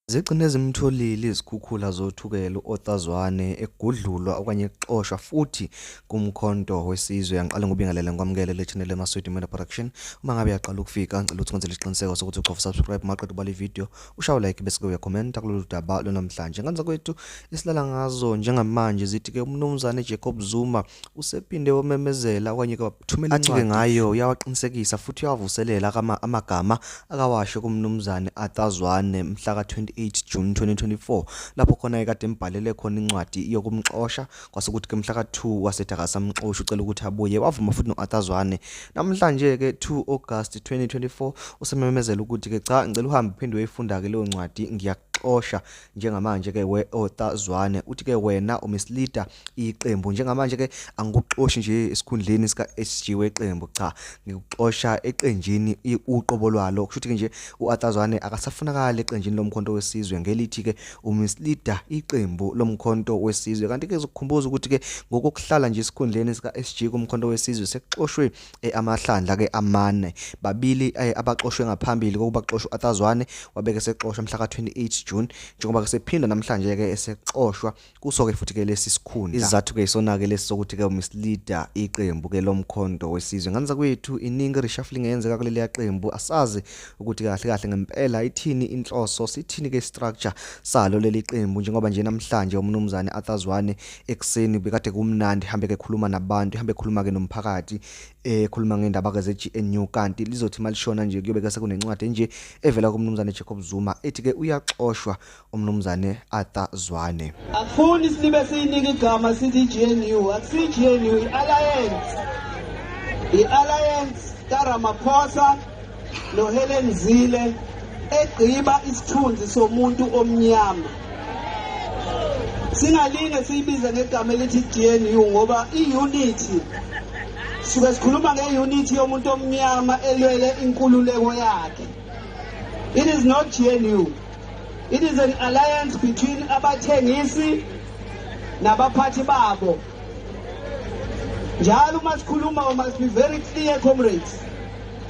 Zigcine zimtholile izikhukhula zothukela uOtazwane egudlulwa okanye exoshwa futhi kumkhonto wesizwe yangiqala ngobingelele ngikwamukele le channel eMaswidi Media Production. Uma ngabe yaqala ukufika ngicela ukuthi wenze isiqiniseko sokuthi ucofa subscribe maqedwe bale video, ushaye like bese ke uyacomment kulolu daba lonamhlanje. Ngenza kwethu isilala ngazo njengamanje zithi ke umnumzane Jacob Zuma usephinde wamemezela okanye ke wathumela incwadi ngayo uyawaqinisekisa futhi uyavuselela amagama akawasho kumnumzane Atazwane mhla ka 28 June 2024 lapho khona ekade embhalele khona incwadi yokumxosha kwasekuthi ke mhla ka 2 waseThaka samxosha ucela ukuthi abuye wavuma futhi noAtazwane. Namhlanje ke 2 August 2024 usememezela ukuthi ke cha ngicela uhambe uphinde uyifunda ke leyo ncwadi ngiyaxosha njengamanje ke weOtazwane uthi ke wena umisleader iqembu njengamanje ke angikuxoshi nje esikhundleni sika SG weqembu, cha ngikuxosha eqenjini uqobo lwalo kusho ukuthi nje uAtazwane akasafunakala eqenjini lomkhonto wesizwe ngelithi ke umisleader iqembu lomkhonto wesizwe. Kanti ke ukukhumbuza ukuthi ke ngokuhlala nje esikhundleni sika SG kumkhonto wesizwe sekuxoshwe amahlandla ke amane, babili abaxoshwe ngaphambili kokuba xoshwa uAtazwane wabeke sexoshwa mhla ka 28 June njengoba ke sephinda namhlanje ke esexoshwa kuso ke futhi ke lesi sikhundla. Izathu ke isona ke lesi sokuthi ke umisleader iqembu ke lomkhonto wesizwe. Nganza kwethu iningi reshuffling yenzeka kuleli yaqembu asazi ukuthi kahle kahle ngempela ithini inhloso sithini ke structure salo leli qembu njengoba nje namhlanje umnumzane Atazwane ekseni bekade kumnandi hambe ke khuluma nabantu hambe khuluma ke nomphakathi khuluma ngendaba ke zeGNU kanti lizothi malishona nje kuyobe kase kunencwadi nje evela kumnumzane Jacob Zuma ethi ke uyaxoshwa umnumzane Atazwane. Akufuni silibe siyinika igama sithi GNU, akusi GNU iAlliance. iAlliance kaRamaphosa noHelen Zille egqiba isithunzi somuntu omnyama. Singalinge siyibize ngegama elithi GNU ngoba iunity suke sikhuluma ngeunity yomuntu omnyama elwele inkululeko yakhe. It is not GNU. It is an alliance between abathengisi nabaphathi babo. Njalo masikhuluma we must be very clear, comrades.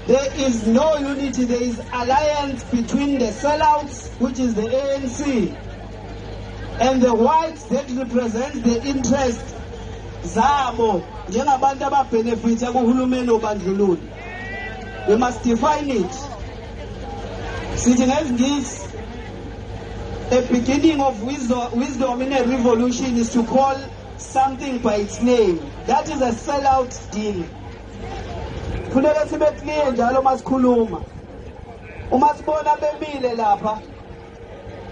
There is no unity, there is alliance between the sellouts, which is the ANC, and the whites that represent the interest zabo njengabantu ababenefita kuhulumeni obandlululo. We must define it. Sithi ngesiNgisi, a beginning of wisdom in a revolution is to call something by its name. That is a sellout deal. Funeka sibe clear njalo masikhuluma. Uma sibona bemile lapha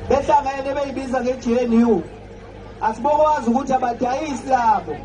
behlangene beyibiza ngeGNU asibokwazi ukuthi abadayisi labo